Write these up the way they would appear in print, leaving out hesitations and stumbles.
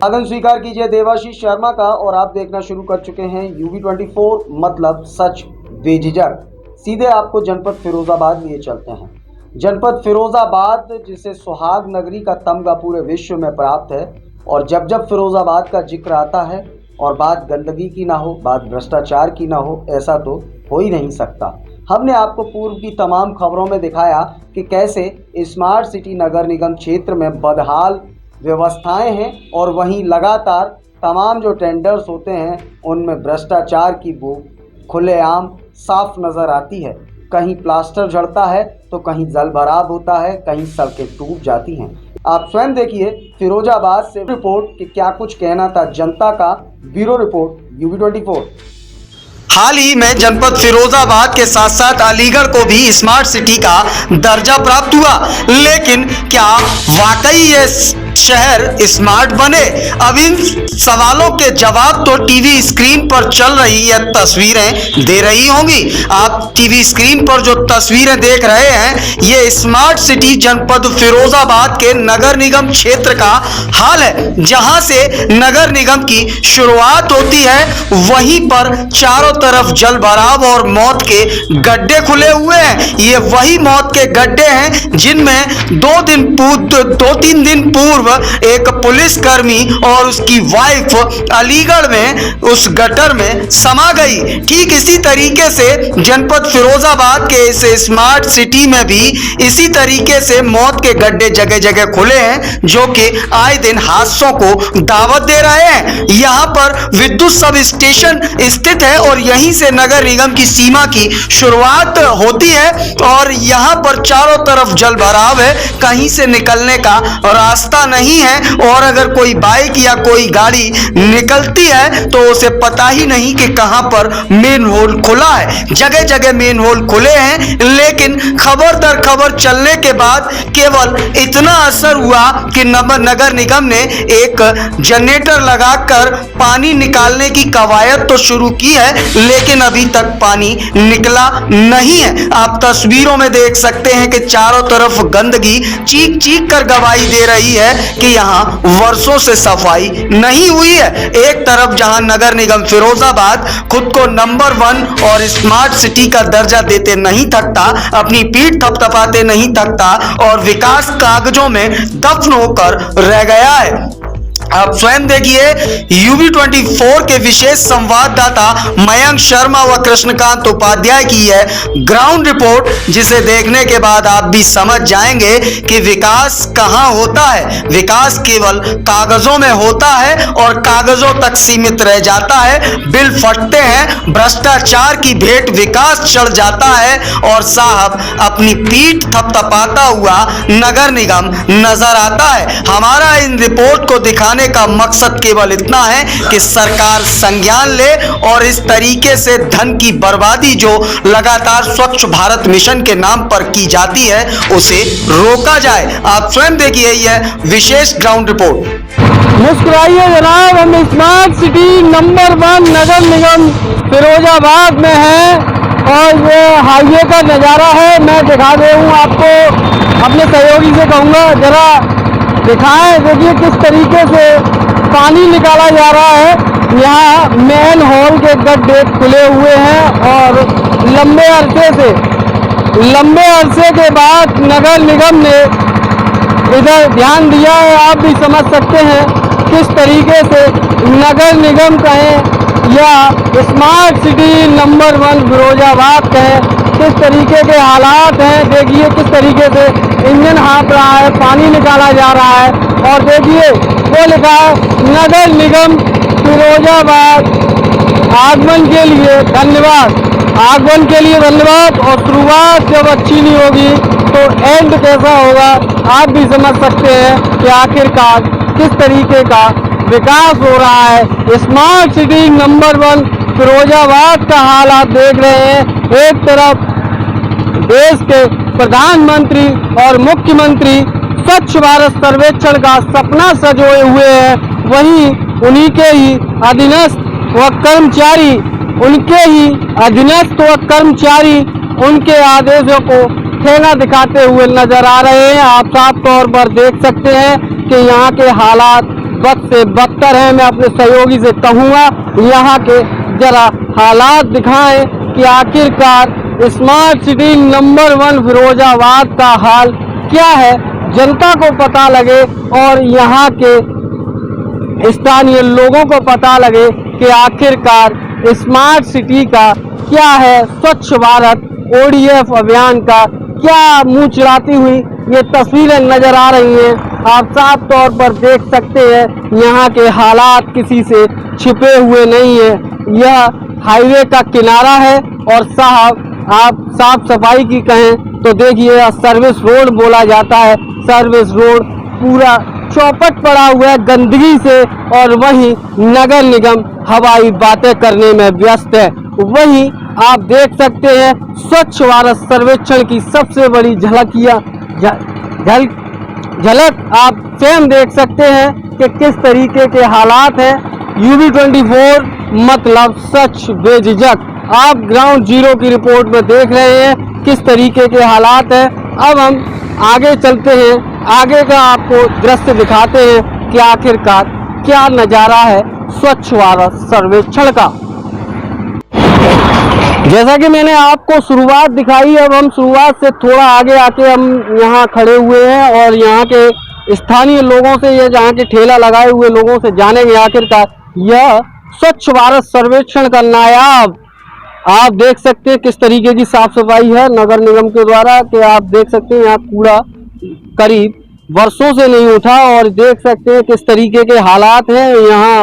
आदन स्वीकार कीजिए देवाशीष शर्मा का और आप देखना शुरू कर चुके हैं UV24 मतलब सच बेझिझक। सीधे आपको जनपद फिरोजाबाद लिए चलते हैं। जनपद फिरोजाबाद जिसे सुहाग नगरी का तमगा पूरे विश्व में प्राप्त है, और जब जब फिरोजाबाद का जिक्र आता है और बात गंदगी की ना हो, बात भ्रष्टाचार की ना हो, ऐसा तो हो ही नहीं सकता। हमने आपको पूर्व की तमाम खबरों में दिखाया कि कैसे स्मार्ट सिटी नगर निगम क्षेत्र में बदहाल व्यवस्थाएं हैं और वहीं लगातार तमाम जो टेंडर्स होते हैं उनमें भ्रष्टाचार की बू खुलेआम साफ नज़र आती है। कहीं प्लास्टर झड़ता है तो कहीं जलभराव होता है, कहीं सड़कें टूट जाती हैं। आप स्वयं देखिए फिरोजाबाद से रिपोर्ट कि क्या कुछ कहना था जनता का। Bureau report UV24। हाल ही में जनपद फिरोजाबाद के साथ साथ अलीगढ़ को भी स्मार्ट सिटी का दर्जा प्राप्त हुआ, लेकिन क्या वाकई ये शहर स्मार्ट बने? अब इन सवालों के जवाब तो टीवी स्क्रीन पर चल रही ये तस्वीरें दे रही होंगी। आप टीवी स्क्रीन पर जो तस्वीरें देख रहे हैं ये स्मार्ट सिटी जनपद फिरोजाबाद के नगर निगम क्षेत्र का हाल है, जहां से नगर निगम की शुरुआत होती है वहीं पर चारों तरफ जल भराव और मौत के गड्ढे खुले हुए हैं। ये वही मौत के गड्ढे हैं जिनमें दो तीन दिन पूर्व एक पुलिसकर्मी और उसकी वाइफ अलीगढ़ में उस गटर में समा गई। ठीक इसी तरीके से जनपद फिरोजाबाद के इस स्मार्ट सिटी में भी इसी तरीके से मौत के गड्ढे जगह जगह खुले हैं, जो कि आए दिन हादसों को दावत दे रहे हैं। यहाँ पर विद्युत सब स्टेशन स्थित है और यहीं से नगर निगम की सीमा की शुरुआत होती है और यहाँ पर चारों तरफ जल भराव है, कहीं से निकलने का रास्ता नहीं है। और अगर कोई बाइक या कोई गाड़ी निकलती है तो उसे पता ही नहीं कि कहां पर मेन होल खुला है। जगह जगह मेन होल खुले हैं, लेकिन खबर दर खबर चलने के बाद केवल इतना असर हुआ कि नगर निगम ने एक जनरेटर लगाकर पानी निकालने की कवायद तो शुरू की है, लेकिन अभी तक पानी निकला नहीं है। आप तस्वीरों में देख सकते हैं कि चारों तरफ गंदगी चीख चीख कर गवाही दे रही है कि यहाँ वर्षों से सफाई नहीं हुई है। एक तरफ जहां नगर निगम फिरोजाबाद खुद को नंबर 1 और स्मार्ट सिटी का दर्जा देते नहीं थकता, अपनी पीठ थपथपाते नहीं थकता और विकास कागजों में दफन होकर रह गया है। आप स्वयं देखिए UV24 के विशेष संवाददाता मयंक शर्मा व कृष्णकांत उपाध्याय की है ग्राउंड रिपोर्ट, जिसे देखने के बाद आप भी समझ जाएंगे कि विकास कहां होता है। विकास केवल कागजों में होता है और कागजों तक सीमित रह जाता है। बिल फटते हैं, भ्रष्टाचार की भेंट विकास चढ़ जाता है और साहब अपनी पीठ थपथपाता हुआ नगर निगम नजर आता है। हमारा इन रिपोर्ट को दिखाने का मकसद केवल इतना है कि सरकार संज्ञान ले और इस तरीके से धन की बर्बादी जो लगातार स्वच्छ भारत मिशन के नाम पर की जाती है उसे रोका जाए। आप स्वयं देखिए यह विशेष ग्राउंड रिपोर्ट। मुस्कुराइए जनाब, हम स्मार्ट सिटी नंबर 1 नगर निगम फिरोजाबाद में हैं और ये हाईवे का नज़ारा है। मैं दिखा दे हूँ आपको, अपने सहयोगी से कहूँगा जरा दिखाएं। देखिए किस तरीके से पानी निकाला जा रहा है। यहाँ मेन हॉल के गड्ढे खुले हुए हैं और लंबे अरसे के बाद नगर निगम ने इधर ध्यान दिया है। आप भी समझ सकते हैं किस तरीके से नगर निगम कहें या स्मार्ट सिटी नंबर 1 फिरोजाबाद कहें, किस तरीके के हालात हैं। देखिए किस तरीके से इंजन हाँक रहा है, पानी निकाला जा रहा है और देखिए वो लिखा है नगर निगम फिरोजाबाद आगमन के लिए धन्यवाद। आगमन के लिए धन्यवाद। और शुरुआत जब अच्छी नहीं होगी तो एंड कैसा होगा आप भी समझ सकते हैं कि आखिरकार किस तरीके का विकास हो रहा है। स्मार्ट सिटी नंबर 1 फिरोजाबाद का हाल आप देख रहे हैं। एक तरफ देश के प्रधानमंत्री और मुख्यमंत्री स्वच्छ भारत सर्वेक्षण का सपना सजोए हुए हैं, वहीं उन्हीं के ही अधीनस्थ व कर्मचारी उनके आदेशों को ठेला दिखाते हुए नजर आ रहे हैं। आप साफ तौर पर देख सकते हैं कि यहाँ के हालात बद से बदतर है। मैं अपने सहयोगी से कहूँगा यहाँ के जरा हालात दिखाएं कि आखिरकार स्मार्ट सिटी नंबर 1 फिरोजाबाद का हाल क्या है, जनता को पता लगे और यहाँ के स्थानीय लोगों को पता लगे कि आखिरकार स्मार्ट सिटी का क्या है, स्वच्छ भारत ODF अभियान का क्या मुंह चिढ़ाती हुई ये तस्वीरें नजर आ रही हैं। आप साफ तौर पर देख सकते हैं यहाँ के हालात किसी से छिपे हुए नहीं है। यह हाईवे का किनारा है और साहब आप साफ सफाई की कहें तो देखिए सर्विस रोड बोला जाता है। सर्विस रोड पूरा चौपट पड़ा हुआ है गंदगी से और वहीं नगर निगम हवाई बातें करने में व्यस्त है। वहीं आप देख सकते हैं स्वच्छ भारत सर्वेक्षण की सबसे बड़ी झलक आप स्वयं देख सकते हैं कि किस तरीके के हालात हैं। UB24 मतलब सच बेझिझक। आप ग्राउंड जीरो की रिपोर्ट में देख रहे हैं किस तरीके के हालात हैं। अब हम आगे चलते हैं, आगे का आपको दृश्य दिखाते हैं कि आखिरकार क्या नज़ारा है स्वच्छ भारत सर्वेक्षण का। जैसा कि मैंने आपको शुरुआत दिखाई, अब हम शुरुआत से थोड़ा आगे आके हम यहाँ खड़े हुए हैं और यहाँ के स्थानीय लोगों से, ये जहाँ के ठेला लगाए हुए लोगों से जानेंगे आखिरकार यह स्वच्छ भारत सर्वेक्षण का नायाब। आप देख सकते हैं किस तरीके की साफ सफाई है नगर निगम के द्वारा कि आप देख सकते हैं यहाँ कूड़ा करीब वर्षों से नहीं उठा और देख सकते हैं किस तरीके के हालात हैं। यहाँ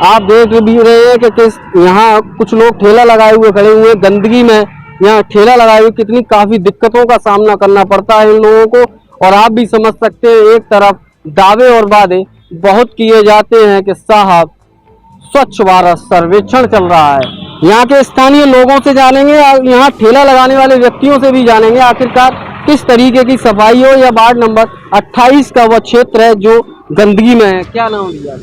आप देख भी रहे हैं कि किस यहाँ कुछ लोग ठेला लगाए हुए खड़े हुए हैं गंदगी में। यहाँ ठेला लगाए हुए कितनी काफ़ी दिक्कतों का सामना करना पड़ता है इन लोगों को। और आप भी समझ सकते हैं एक तरफ दावे और वादे बहुत किए जाते हैं कि साहब स्वच्छ भारत सर्वेक्षण चल रहा है। यहाँ के स्थानीय लोगों से जानेंगे, यहाँ ठेला लगाने वाले व्यक्तियों से भी जानेंगे आखिरकार किस तरीके की सफाई हो। या वार्ड नंबर 28 का वह क्षेत्र है जो गंदगी में है। क्या नाम दिया?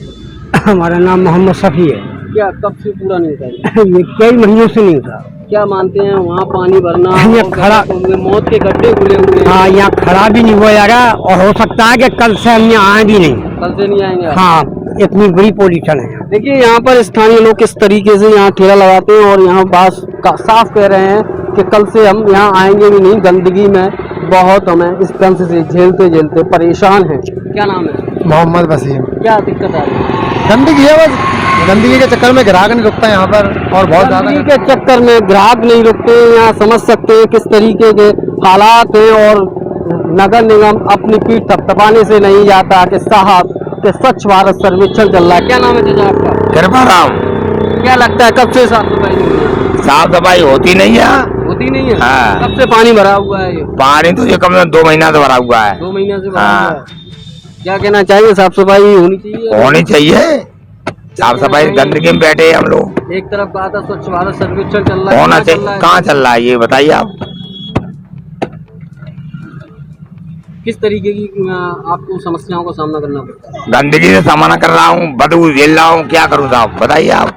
हमारा नाम मोहम्मद शफी है। क्या कब से पूरा नहीं था? ये कई महीनों से नहीं था। क्या मानते हैं वहाँ पानी भरना, यहाँ खड़ा मौत के गड्ढे खुले हुए हैं। हाँ, यहाँ खड़ा भी नहीं हुआ जाएगा और हो सकता है कि कल से हम यहाँ आए भी नहीं। कल से नहीं आएंगे? हाँ, इतनी बुरी पोजीशन है। देखिए यहाँ पर स्थानीय लोग किस तरीके से यहाँ ठेला लगाते हैं और यहाँ बात साफ कह रहे हैं कि कल से हम यहाँ आएंगे भी नहीं। गंदगी में बहुत हमें इस दंश से झेलते झेलते परेशान हैं। क्या नाम है? मोहम्मद वसीम। क्या दिक्कत आ रही है? गंदगी है, बस गंदगी के चक्कर में ग्राहक नहीं रुकता यहाँ पर और बहुत ज्यादा गंदगी के चक्कर में ग्राहक नहीं रुकते। यहाँ समझ सकते हैं किस तरीके के हालात हैं और नगर निगम अपनी पीठ थपथपाने से नहीं जाता कि साहब के स्वच्छ भारत सर्वेक्षण चल रहा है। क्या नाम है चाचा आपका? कृपा राम। क्या लगता है कब से साफ सफाई नहीं हुई? साफ सफाई होती नहीं है। होती नहीं है? हाँ। कब से पानी भरा हुआ है? ये पानी तो ये कम से कम 2 महीना से भरा हुआ है। 2 महीने से भरा हाँ। हुआ है। क्या कहना चाहिए? साफ सफाई होनी चाहिए? होनी चाहिए। साफ सफाई गंदगी में बैठे हम लोग। एक तरफ कहा था स्वच्छ भारत सर्वेक्षण चल रहा है, होना चाहिए। कहाँ चल रहा है ये बताइए आप। किस तरीके की आपको समस्याओं का सामना करना पड़ता है? गंदगी से सामना कर रहा हूँ, बदबू झेल रहा हूँ, क्या करूँ साहब बताइए आप।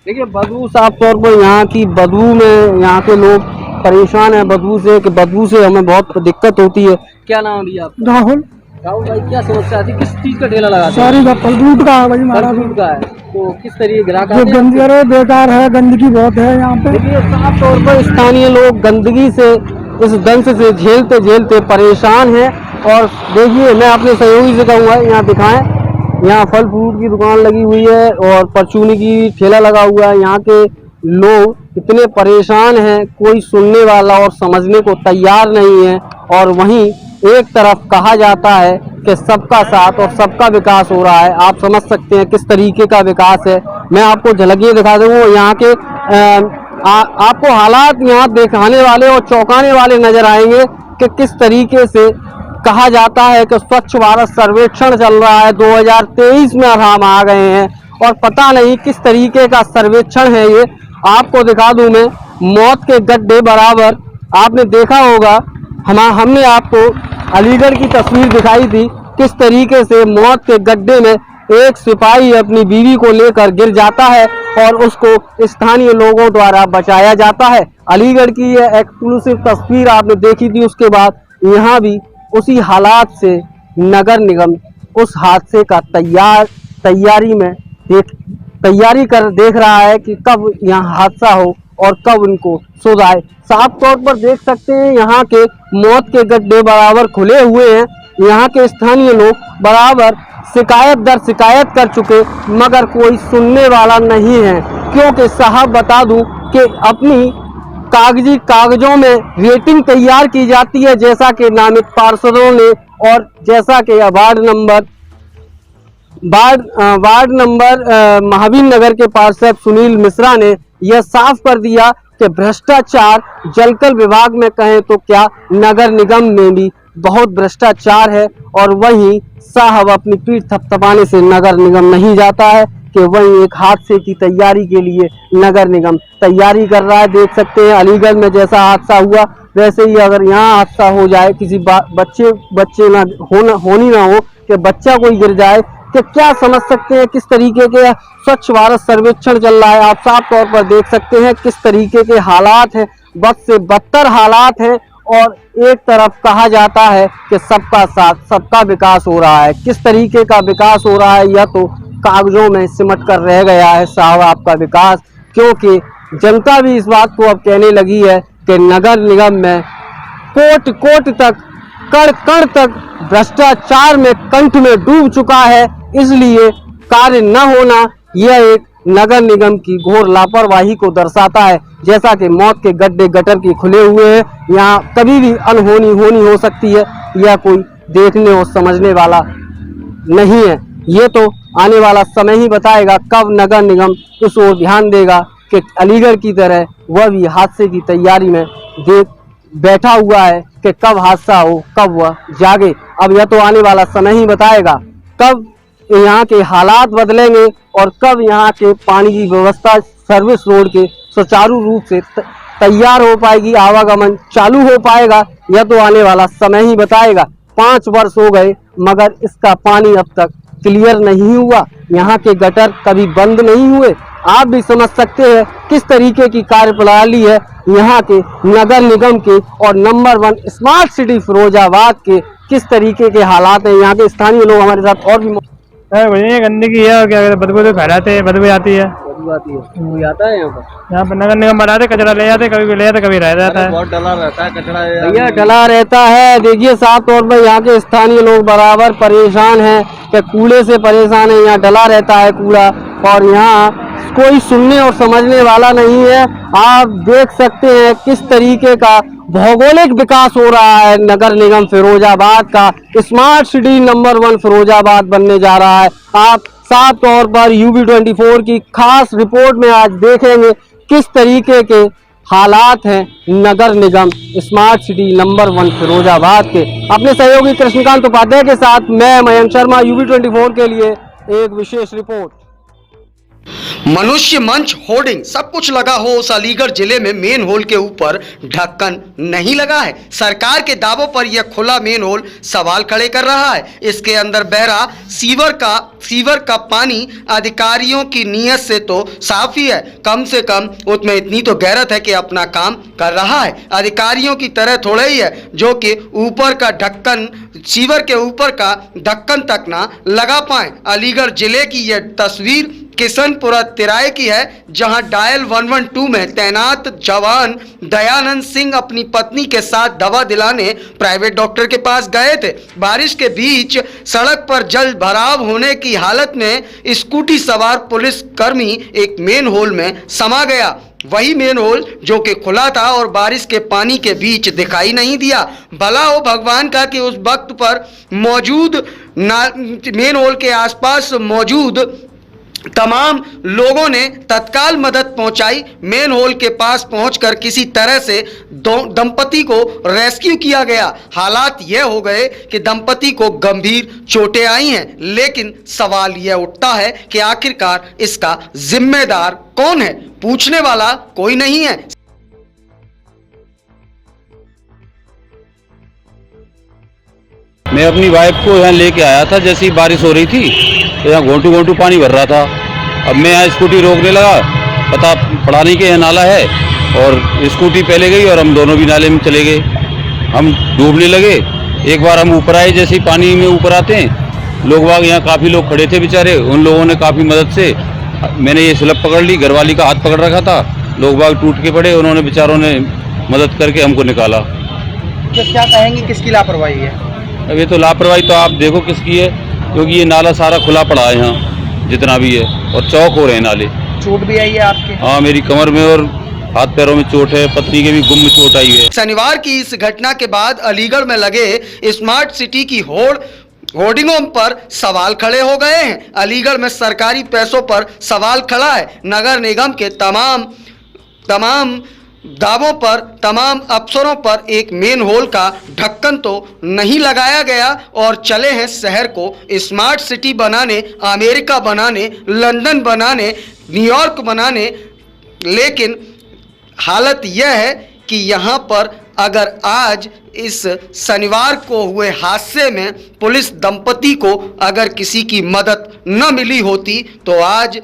देखिए बदबू, साफ तौर पर यहाँ की बदबू में यहाँ के लोग परेशान है बदबू से कि बदबू से हमें बहुत दिक्कत होती है। क्या नाम दिया आप? राहुल। राहुल भाई, क्या समस्या आती है? किस चीज का ठेला लगाते हैं? सॉरी का फल फ्रूट का है भाई, फल हमारा फ्रूट का है। तो किस तरीके ग्राहक जो आते हैं? गंदगी अरे बेकार है, गंदगी बहुत है यहाँ पे। देखिए साफ तौर पर स्थानीय लोग गंदगी से इस दंश से झेलते झेलते परेशान हैं। और देखिए मैं अपने सहयोगी से कहूँगा यहाँ दिखाएं, यहाँ फल फ्रूट की दुकान लगी हुई है और परचूनी की ठेला लगा हुआ है। यहाँ के लोग इतने परेशान हैं, कोई सुनने वाला और समझने को तैयार नहीं है। और वहीं एक तरफ कहा जाता है कि सबका साथ और सबका विकास हो रहा है। आप समझ सकते हैं किस तरीके का विकास है। मैं आपको झलकियाँ दिखा दूँ यहाँ के आपको हालात यहाँ दिखाने वाले और चौंकाने वाले नजर आएंगे कि किस तरीके से कहा जाता है कि स्वच्छ भारत सर्वेक्षण चल रहा है। 2023 में अब हम आ गए हैं और पता नहीं किस तरीके का सर्वेक्षण है ये। आपको दिखा दूं मैं, मौत के गड्ढे बराबर। आपने देखा होगा हमने आपको अलीगढ़ की तस्वीर दिखाई थी किस तरीके से मौत के गड्ढे में एक सिपाही अपनी बीवी को लेकर गिर जाता है और उसको स्थानीय लोगों द्वारा बचाया जाता है। अलीगढ़ की यह एक्सक्लूसिव तस्वीर आपने देखी थी। उसके बाद यहाँ भी उसी हालात से नगर निगम उस हादसे का तैयारी कर देख रहा है कि कब यहाँ हादसा हो और कब उनको सुध आए। साफ तौर पर देख सकते हैं यहाँ के मौत के गड्ढे बराबर खुले हुए हैं। यहाँ के स्थानीय लोग बराबर शिकायत दर शिकायत कर चुके, मगर कोई सुनने वाला नहीं है। क्योंकि साहब बता दूं कि अपनी कागजों में रेटिंग तैयार की जाती है, जैसा कि नामित पार्षदों ने और जैसा कि वार्ड नंबर महावीर नगर के पार्षद सुनील मिश्रा ने यह साफ कर दिया कि भ्रष्टाचार जलकल विभाग में कहें तो क्या नगर निगम में भी बहुत भ्रष्टाचार है। और वहीं साहब अपनी पीठ थपथपाने से नगर निगम नहीं जाता है कि वहीं एक हादसे की तैयारी के लिए नगर निगम तैयारी कर रहा है। देख सकते हैं अलीगढ़ में जैसा हादसा हुआ वैसे ही अगर यहाँ हादसा हो जाए, किसी बच्चे ना हो कि बच्चा कोई गिर जाए, कि क्या समझ सकते हैं किस तरीके के स्वच्छ भारत सर्वेक्षण चल रहा है। आप साफ तौर पर देख सकते हैं किस तरीके के हालात हैं, बद से बदतर हालात हैं। और एक तरफ कहा जाता है कि सबका साथ सबका विकास हो रहा है। किस तरीके का विकास हो रहा है यह तो कागजों में सिमट कर रह गया है साहब आपका विकास। क्योंकि जनता भी इस बात को अब कहने लगी है कि नगर निगम में कोट तक कण तक भ्रष्टाचार में कंठ में डूब चुका है। इसलिए कार्य न होना यह एक नगर निगम की घोर लापरवाही को दर्शाता है। जैसा कि मौत के गड्ढे गटर के खुले हुए हैं, यहाँ कभी भी अनहोनी हो सकती है। यह कोई देखने और समझने वाला नहीं है। ये तो आने वाला समय ही बताएगा कब नगर निगम इस ओर ध्यान देगा कि अलीगढ़ की तरह वह भी हादसे की तैयारी में बैठा हुआ है कि कब हादसा हो, कब वह जागे। अब यह तो आने वाला समय ही बताएगा कब यहाँ के हालात बदलेंगे और कब यहाँ के पानी की व्यवस्था सर्विस रोड के सुचारू रूप से तैयार हो पाएगी, आवागमन चालू हो पाएगा। यह तो आने वाला समय ही बताएगा। 5 वर्ष हो गए मगर इसका पानी अब तक क्लियर नहीं हुआ, यहाँ के गटर कभी बंद नहीं हुए। आप भी समझ सकते हैं किस तरीके की कार्यप्रणाली है यहाँ के नगर निगम के और नंबर 1 स्मार्ट सिटी फिरोजाबाद के किस तरीके के हालात हैं। यहाँ के स्थानीय लोग हमारे साथ और भी गंदगी है, क्या बदबू तो फैलाते हैं, बदबू आती है। कोई आता है यहाँ पर नगर निगम बनाते, कचरा ले जाते, कभी ले जाते, कभी रह जाता है। बहुत डला रहता है कचरा, भैया डला रहता है। देखिए साफ तौर पर यहाँ के स्थानीय लोग बराबर परेशान हैं कि कूड़े से परेशान है। यहाँ डला रहता है कूड़ा और यहाँ कोई सुनने और समझने वाला नहीं है। आप देख सकते हैं किस तरीके का भौगोलिक विकास हो रहा है नगर निगम फिरोजाबाद का। स्मार्ट सिटी नंबर 1 फिरोजाबाद बनने जा रहा है। आप साफ तौर पर UB24 की खास रिपोर्ट में आज देखेंगे किस तरीके के हालात हैं नगर निगम स्मार्ट सिटी नंबर 1 फिरोजाबाद के। अपने सहयोगी कृष्णकांत उपाध्याय के साथ मैं मयंक शर्मा, UB24 के लिए एक विशेष रिपोर्ट। मनुष्य मंच होर्डिंग सब कुछ लगा हो उस अलीगढ़ जिले में मेन होल के ऊपर ढक्कन नहीं लगा है। सरकार के दावों पर यह खुला मेन होल सवाल खड़े कर रहा है। इसके अंदर बह रहा सीवर का पानी अधिकारियों की नीयत से तो साफ ही है, कम से कम उसमें इतनी तो गैरत है कि अपना काम कर रहा है। अधिकारियों की तरह थोड़ा ही है जो कि ऊपर का ढक्कन, सीवर के ऊपर का ढक्कन तक ना लगा पाए। अलीगढ़ जिले की यह तस्वीर किशनपुरा तिराए की है, जहां डायल 112 में तैनात जवान दयानंद सिंह अपनी पत्नी के साथ दवा दिलाने प्राइवेट डॉक्टर के पास गए थे। बारिश के बीच सड़क पर जल भराव होने की हालत में स्कूटी सवार पुलिस कर्मी एक मेन होल में समा गया। वही मेन होल जो कि खुला था और बारिश के पानी के बीच दिखाई नहीं दिया। भला हो भगवान का कि उस वक्त पर मौजूद मेन होल के आसपास मौजूद तमाम लोगों ने तत्काल मदद पहुंचाई। मेन होल के पास पहुंचकर किसी तरह से दंपति को रेस्क्यू किया गया। हालात यह हो गए कि दंपति को गंभीर चोटें आई हैं, लेकिन सवाल यह उठता है कि आखिरकार इसका जिम्मेदार कौन है? पूछने वाला कोई नहीं है। मैं अपनी वाइफ को यहाँ लेके आया था, जैसे ही बारिश हो रही थी तो यहाँ घोंटू पानी भर रहा था। अब मैं यहाँ स्कूटी रोकने लगा, पता पड़ा नहीं कि यहाँ नाला है, और स्कूटी पहले गई और हम दोनों भी नाले में चले गए। हम डूबने लगे। एक बार हम ऊपर आए, जैसे ही पानी में ऊपर आते हैं लोग बाग यहाँ काफ़ी लोग खड़े थे बेचारे, उन लोगों ने काफ़ी मदद से मैंने ये स्लैब पकड़ ली, घरवाली का हाथ पकड़ रखा था, लोग बाग टूट के पड़े, उन्होंने बेचारों ने मदद करके हमको निकाला। तो क्या कहेंगे किसकी लापरवाही है? अब ये तो लापरवाही तो आप देखो किसकी है, क्योंकि ये नाला सारा खुला पड़ा है यहाँ जितना भी है, और चौक हो रहे हैं नाले। चोट भी आई है आपके? हाँ, मेरी कमर में और हाथ पैरों में चोट है, पत्नी के भी गुम में चोट आई है। शनिवार की इस घटना के बाद अलीगढ़ में लगे स्मार्ट सिटी की होर्डिंगों पर सवाल खड़े हो गए हैं। अलीगढ़ में सरकारी पैसों पर सवाल खड़ा है। नगर निगम के तमाम दावों पर, तमाम अफसरों पर एक मेन होल का ढक्कन तो नहीं लगाया गया और चले हैं शहर को स्मार्ट सिटी बनाने, अमेरिका बनाने, लंदन बनाने, न्यूयॉर्क बनाने। लेकिन हालत यह है कि यहाँ पर अगर आज इस शनिवार को हुए हादसे में पुलिस दंपति को अगर किसी की मदद न मिली होती तो आज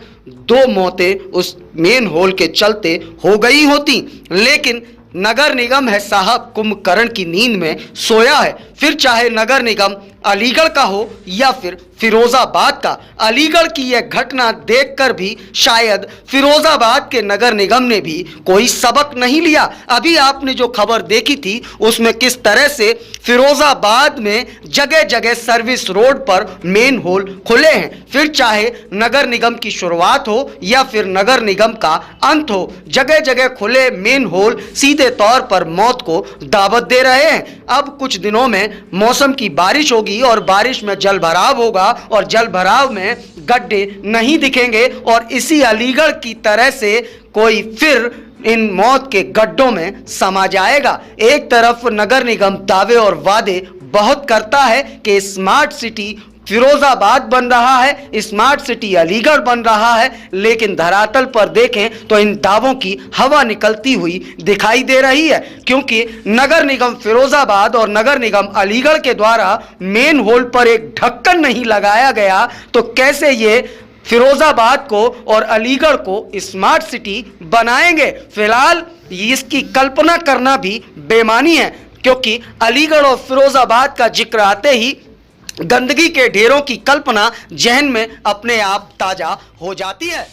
2 मौतें उस मेन होल के चलते हो गई होती। लेकिन नगर निगम है साहब, कुंभकर्ण की नींद में सोया है। फिर चाहे नगर निगम अलीगढ़ का हो या फिर फिरोजाबाद का। अलीगढ़ की यह घटना देखकर भी शायद फिरोजाबाद के नगर निगम ने भी कोई सबक नहीं लिया। अभी आपने जो खबर देखी थी उसमें किस तरह से फिरोजाबाद में जगह जगह सर्विस रोड पर मेन होल खुले हैं। फिर चाहे नगर निगम की शुरुआत हो या फिर नगर निगम का अंत हो, जगह जगह खुले मेन होल सीधे तौर पर मौत को दावत दे रहे हैं। अब कुछ दिनों में मौसम की बारिश होगी और बारिश में जल भराव होगा और जल भराव में गड्ढे नहीं दिखेंगे और इसी अलीगढ़ की तरह से कोई फिर इन मौत के गड्ढों में समा जाएगा। एक तरफ नगर निगम दावे और वादे बहुत करता है कि स्मार्ट सिटी फिरोजाबाद बन रहा है, स्मार्ट सिटी अलीगढ़ बन रहा है, लेकिन धरातल पर देखें तो इन दावों की हवा निकलती हुई दिखाई दे रही है। क्योंकि नगर निगम फिरोजाबाद और नगर निगम अलीगढ़ के द्वारा मेन होल पर एक ढक्कन नहीं लगाया गया तो कैसे ये फिरोजाबाद को और अलीगढ़ को स्मार्ट सिटी बनाएंगे। फिलहाल इसकी कल्पना करना भी बेमानी है, क्योंकि अलीगढ़ और फिरोजाबाद का जिक्र आते ही गंदगी के ढेरों की कल्पना जहन में अपने आप ताजा हो जाती है।